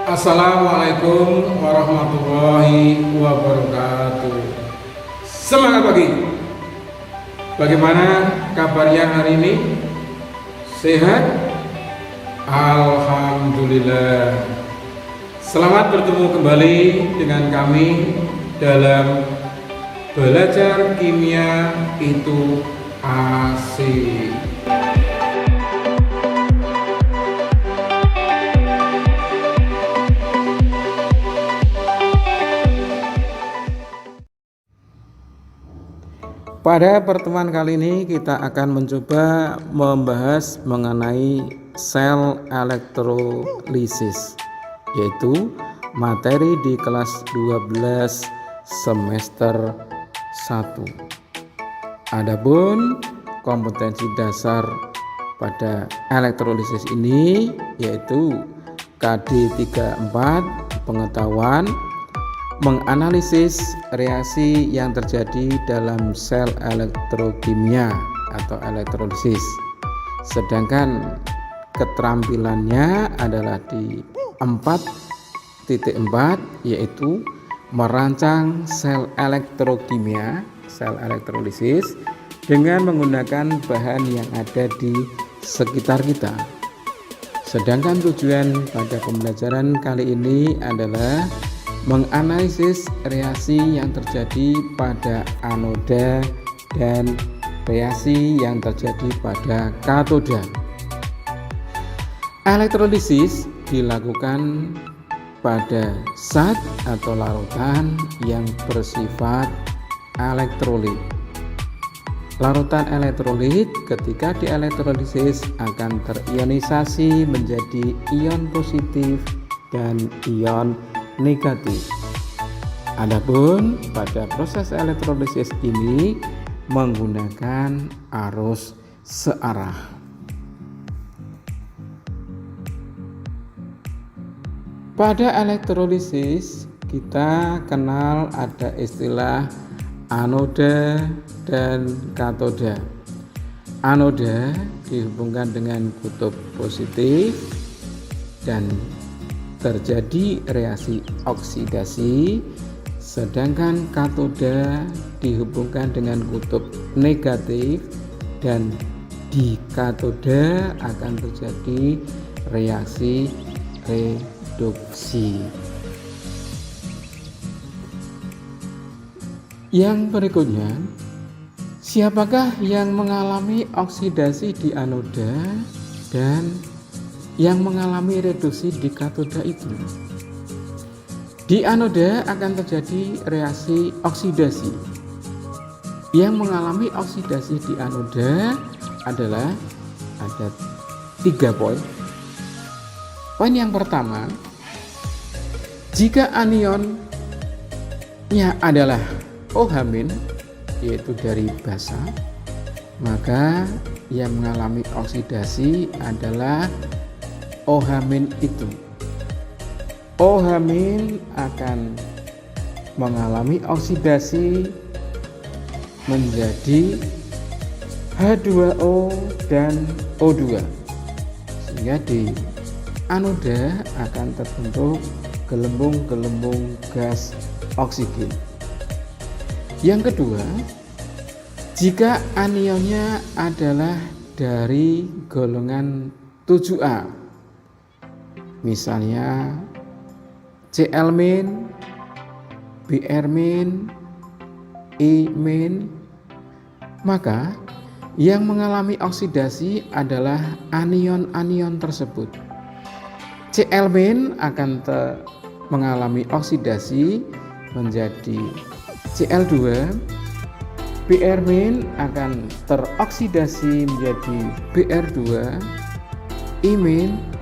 Assalamualaikum warahmatullahi wabarakatuh. Semangat pagi. Bagaimana kabarnya hari ini? Sehat? Alhamdulillah. Selamat bertemu kembali dengan kami dalam belajar kimia itu asik. Pada pertemuan kali ini kita akan mencoba membahas mengenai sel elektrolisis, yaitu materi di kelas 12 semester 1. Adapun kompetensi dasar pada elektrolisis ini yaitu KD 34, pengetahuan menganalisis reaksi yang terjadi dalam sel elektrokimia atau elektrolisis. Sedangkan keterampilannya adalah di 4.4 yaitu merancang sel elektrokimia, sel elektrolisis dengan menggunakan bahan yang ada di sekitar kita. Sedangkan tujuan pada pembelajaran kali ini adalah menganalisis reaksi yang terjadi pada anoda dan reaksi yang terjadi pada katoda. Elektrolisis dilakukan pada zat atau larutan yang bersifat elektrolit. Larutan elektrolit ketika dielektrolisis akan terionisasi menjadi ion positif dan ion negatif. Adapun pada proses elektrolisis ini menggunakan arus searah. Pada elektrolisis kita kenal ada istilah anoda dan katoda. Anoda dihubungkan dengan kutub positif dan terjadi reaksi oksidasi, sedangkan katoda dihubungkan dengan kutub negatif dan di katoda akan terjadi reaksi reduksi. Yang berikutnya, siapakah yang mengalami oksidasi di anoda dan yang mengalami reduksi di katoda itu? Di anoda akan terjadi reaksi oksidasi. Yang mengalami oksidasi di anoda adalah ada 3 poin. Poin yang pertama, jika anionnya adalah OH- yaitu dari basa, maka yang mengalami oksidasi adalah OH- itu. OH- akan mengalami oksidasi menjadi H2O dan O2, sehingga di anoda akan terbentuk gelembung-gelembung gas oksigen. Yang kedua, jika anionnya adalah dari golongan 7A, misalnya Cl-, Br-, E-, maka yang mengalami oksidasi adalah anion-anion tersebut. Cl- akan mengalami oksidasi menjadi Cl2, Br- akan teroksidasi menjadi Br2, E-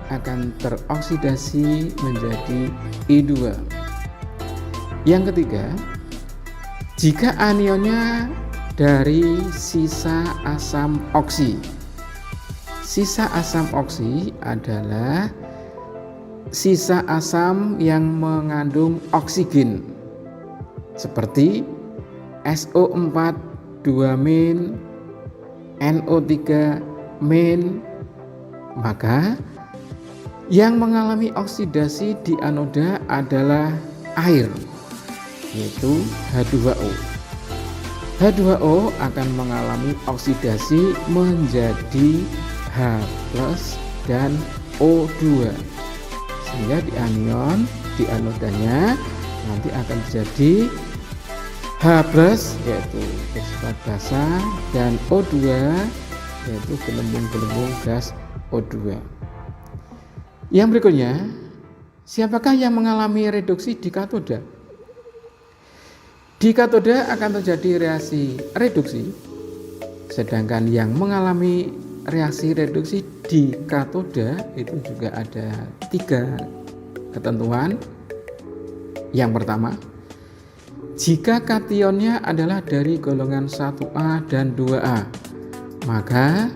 akan teroksidasi menjadi I2. Yang ketiga, jika anionnya dari sisa asam oksi. Sisa asam oksi adalah sisa asam yang mengandung oksigen seperti SO4 2-, NO3-, maka Yang mengalami oksidasi di anoda adalah air, yaitu H2O. H2O akan mengalami oksidasi menjadi H+ dan O2, sehingga di anion di anodanya nanti akan terjadi H+ yaitu bersifat basa dan O2 yaitu gelembung-gelembung gas O2. Yang berikutnya, siapakah yang mengalami reduksi di katoda? Di katoda akan terjadi reaksi reduksi, sedangkan yang mengalami reaksi reduksi di katoda itu juga ada 3 ketentuan. Yang pertama, jika kationnya adalah dari golongan 1A dan 2A, maka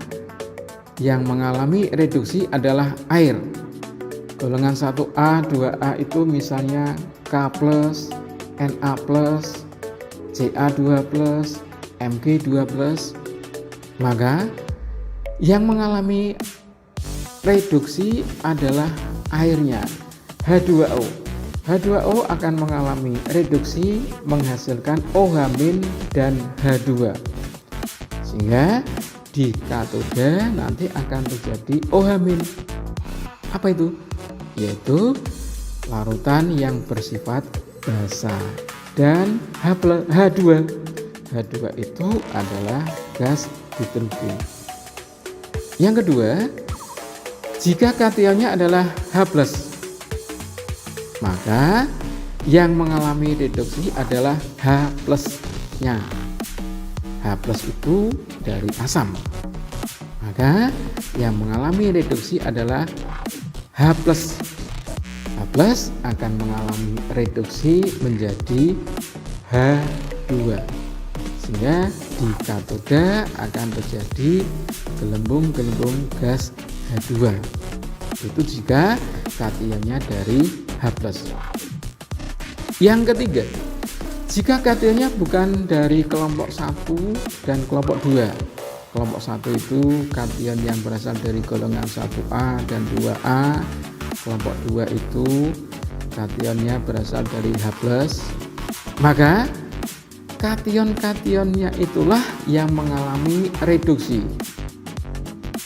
yang mengalami reduksi adalah air. Golongan 1A, 2A itu misalnya K+, Na+, Ca2+, Mg2+, maka yang mengalami reduksi adalah airnya, H2O. H2O akan mengalami reduksi menghasilkan OH- dan H2. Sehingga di katoda nanti akan terjadi OH-. Apa itu? Yaitu larutan yang bersifat basa dan H2. H2 itu adalah gas hidrogen. Yang kedua, jika kationnya adalah H+, maka yang mengalami reduksi adalah H+-nya. H+ itu dari asam. Maka yang mengalami reduksi adalah H+. H+ akan mengalami reduksi menjadi H2. Sehingga di katoda akan terjadi gelembung-gelembung gas H2. Itu jika kationnya dari H+. Yang ketiga, jika kationnya bukan dari kelompok 1 dan kelompok 2. Kelompok 1 itu kation yang berasal dari golongan 1A dan 2A. Kelompok 2 itu kationnya berasal dari H+. Maka kation-kationnya itulah yang mengalami reduksi.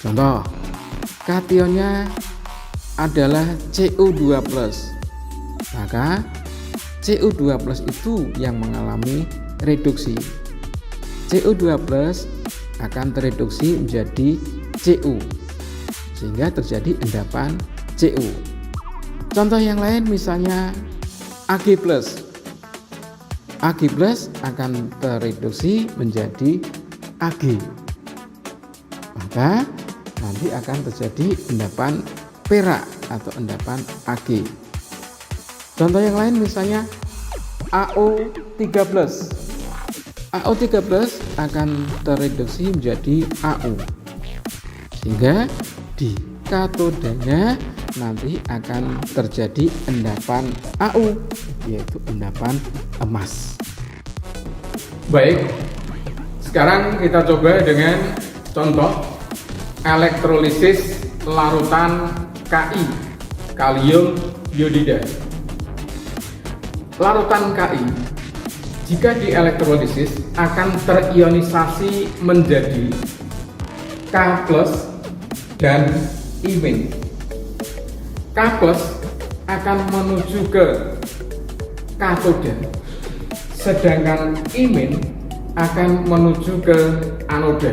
Contoh, kationnya adalah Cu2+, maka Cu2+ itu yang mengalami reduksi. Cu2+ akan tereduksi menjadi Cu, sehingga terjadi endapan Cu. Contoh yang lain misalnya Ag+. Ag+ akan tereduksi menjadi Ag, maka nanti akan terjadi endapan perak atau endapan Ag. Contoh yang lain misalnya AO3+. AO3+ akan tereduksi menjadi AU, sehingga di katodanya nanti akan terjadi endapan AU, yaitu endapan emas. Baik, sekarang kita coba dengan contoh elektrolisis larutan Ki, kalium iodida. Larutan Ki jika dielektrolisis akan terionisasi menjadi K+ dan I-. K+ akan menuju ke katoda, sedangkan I- akan menuju ke anoda.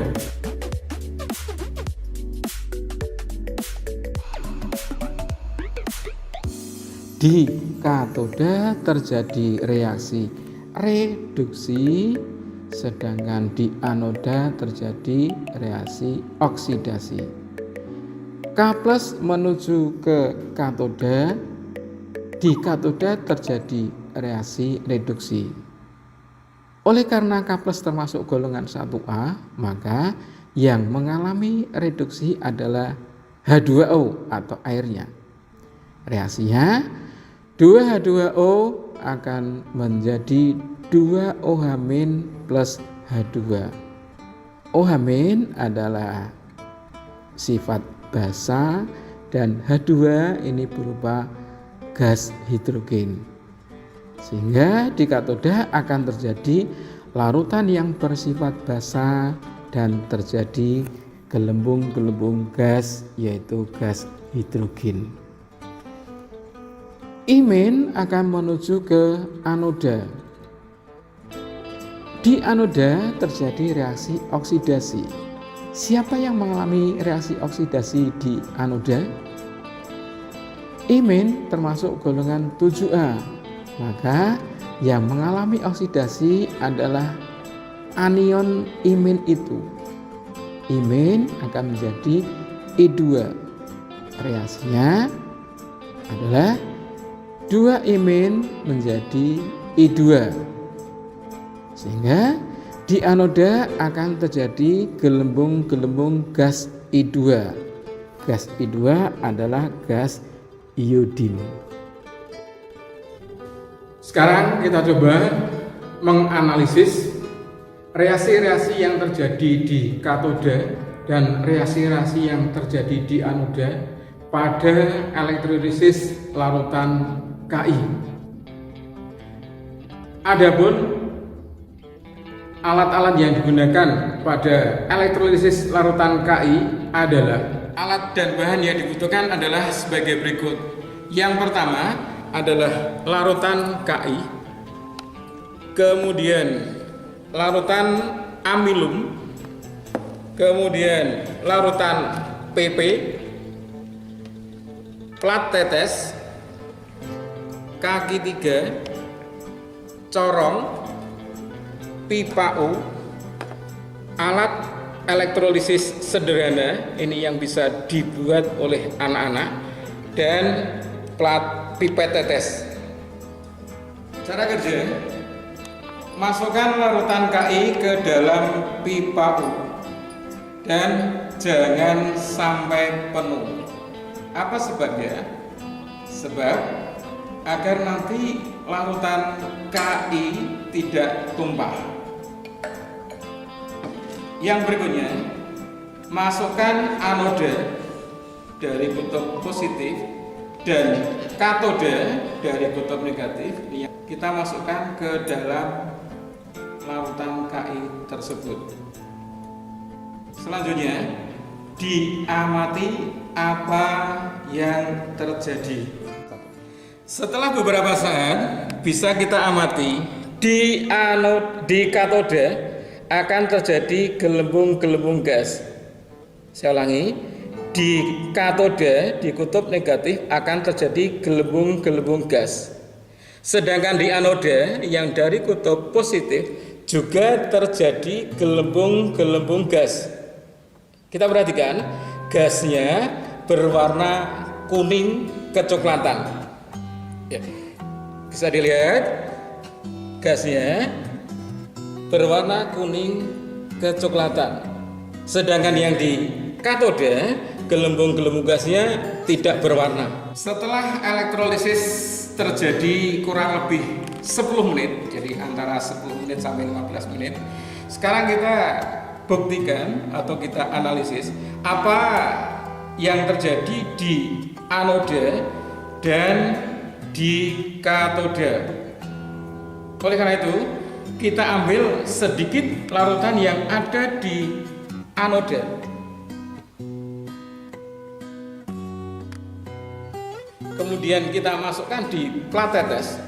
Di katoda terjadi reaksi reduksi, sedangkan di anoda terjadi reaksi oksidasi. K+ menuju ke katoda, di katoda terjadi reaksi reduksi. Oleh karena K+ termasuk golongan 1A, maka yang mengalami reduksi adalah H2O atau airnya. Reaksinya 2H2O akan menjadi 2OH- plus H2. OH- adalah sifat basa dan H2 ini berupa gas hidrogen. Sehingga di katoda akan terjadi larutan yang bersifat basa dan terjadi gelembung-gelembung gas, yaitu gas hidrogen. Imin akan menuju ke anoda. Di anoda terjadi reaksi oksidasi. Siapa yang mengalami reaksi oksidasi di anoda? Imin termasuk golongan 7A. Maka yang mengalami oksidasi adalah anion imin itu. Imin akan menjadi I2. Reaksinya adalah 2 imin menjadi I2. Sehingga di anoda akan terjadi gelembung-gelembung gas I2. Gas I2 adalah gas iodin. Sekarang kita coba menganalisis reaksi-reaksi yang terjadi di katoda dan reaksi-reaksi yang terjadi di anoda pada elektrolisis larutan Ki. Adapun alat-alat yang digunakan pada elektrolisis larutan Ki adalah alat dan bahan yang dibutuhkan adalah sebagai berikut. Yang pertama adalah larutan Ki, kemudian larutan amilum, kemudian larutan PP, plat tetes, kaki 3, corong, pipa U, alat elektrolisis sederhana ini yang bisa dibuat oleh anak-anak, dan plat pipet tetes. Cara kerja: masukkan larutan Ki ke dalam pipa U dan jangan sampai penuh. Apa sebabnya? Sebab agar nanti larutan Ki tidak tumpah. Yang berikutnya, masukkan anoda dari kutub positif dan katoda dari kutub negatif. Kita masukkan ke dalam larutan Ki tersebut. Selanjutnya, diamati apa yang terjadi. Setelah beberapa saat bisa kita amati di katoda akan terjadi gelembung-gelembung gas. Saya ulangi, di katoda di kutub negatif akan terjadi gelembung-gelembung gas. Sedangkan di anoda yang dari kutub positif juga terjadi gelembung-gelembung gas. Kita perhatikan, gasnya berwarna kuning kecoklatan. Ya, bisa dilihat gasnya berwarna kuning kecoklatan. Sedangkan yang di katoda gelembung-gelembung gasnya tidak berwarna. Setelah elektrolisis terjadi kurang lebih 10 menit, jadi antara 10 menit sampai 15 menit. Sekarang kita buktikan atau kita analisis apa yang terjadi di anoda dan di katoda. Oleh karena itu, kita ambil sedikit larutan yang ada di anoda. Kemudian kita masukkan di plat tetes.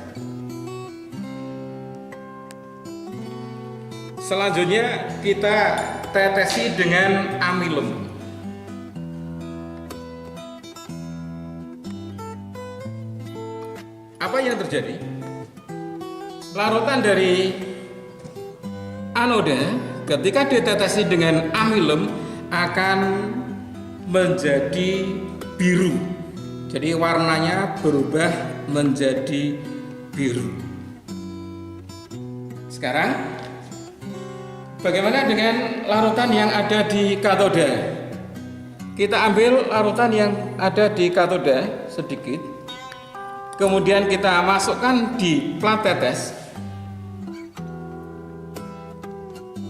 Selanjutnya kita tetesi dengan amilum. Apa yang terjadi? Larutan dari anoda ketika ditetesi dengan amilum akan menjadi biru. Jadi warnanya berubah menjadi biru. Sekarang bagaimana dengan larutan yang ada di katoda? Kita ambil larutan yang ada di katoda sedikit. Kemudian kita masukkan di plat tetes.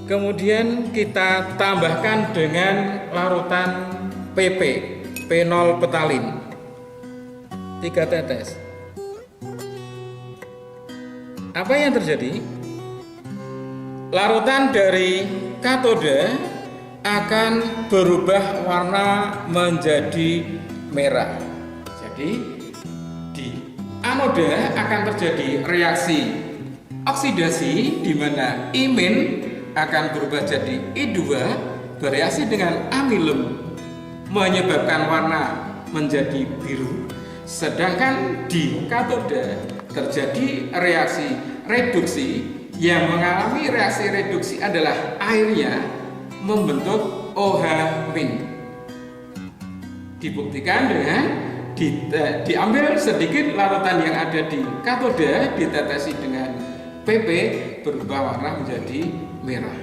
Kemudian kita tambahkan dengan larutan PP. fenolpetalin 3 tetes. Apa yang terjadi? Larutan dari katoda akan berubah warna menjadi merah. Jadi di anoda akan terjadi reaksi oksidasi di mana imin akan berubah jadi I2 bereaksi dengan amilum menyebabkan warna menjadi biru. Sedangkan di katoda terjadi reaksi reduksi, yang mengalami reaksi reduksi adalah airnya membentuk OH-. Dibuktikan dengan diambil sedikit larutan yang ada di katoda, ditetesi dengan PP, berubah warna menjadi merah.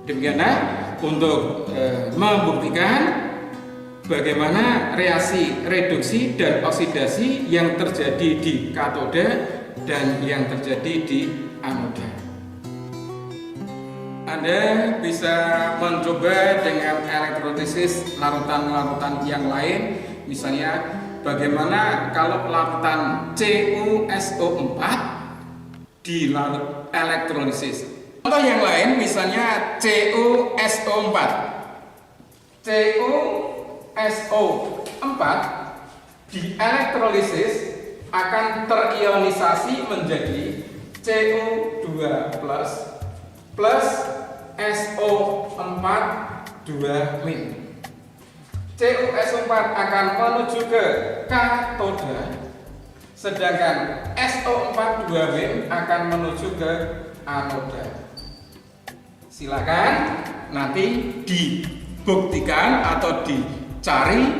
Demikianlah untuk membuktikan bagaimana reaksi reduksi dan oksidasi yang terjadi di katoda dan yang terjadi di anoda. Anda bisa mencoba dengan elektrolisis larutan-larutan yang lain, misalnya bagaimana kalau larutan CuSO4 dilarut elektrolisis. Contoh yang lain misalnya CuSO4. CuSO4 di elektrolisis akan terionisasi menjadi Cu2+ plus SO4 2-. CuSO4 akan menuju ke katoda, sedangkan SO4 2- akan menuju ke anoda. Silakan nanti dibuktikan atau dicari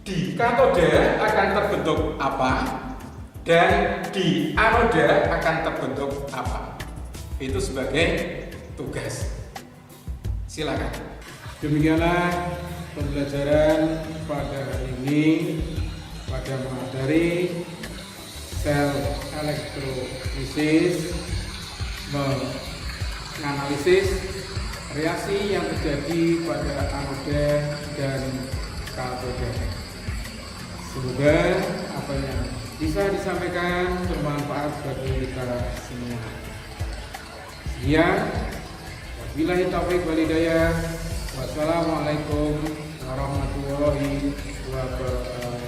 di katoda akan terbentuk apa dan di anoda akan terbentuk apa. Itu sebagai tugas. Silakan. Demikianlah pembelajaran pada hari ini pada materi sel elektrolisis, menganalisis reaksi yang terjadi pada anoda dan katoda. Semoga apa yang bisa disampaikan bermanfaat bagi kita semua. Sekian, wabillahi taufiq wal hidayah. Wassalamualaikum warahmatullahi wabarakatuh.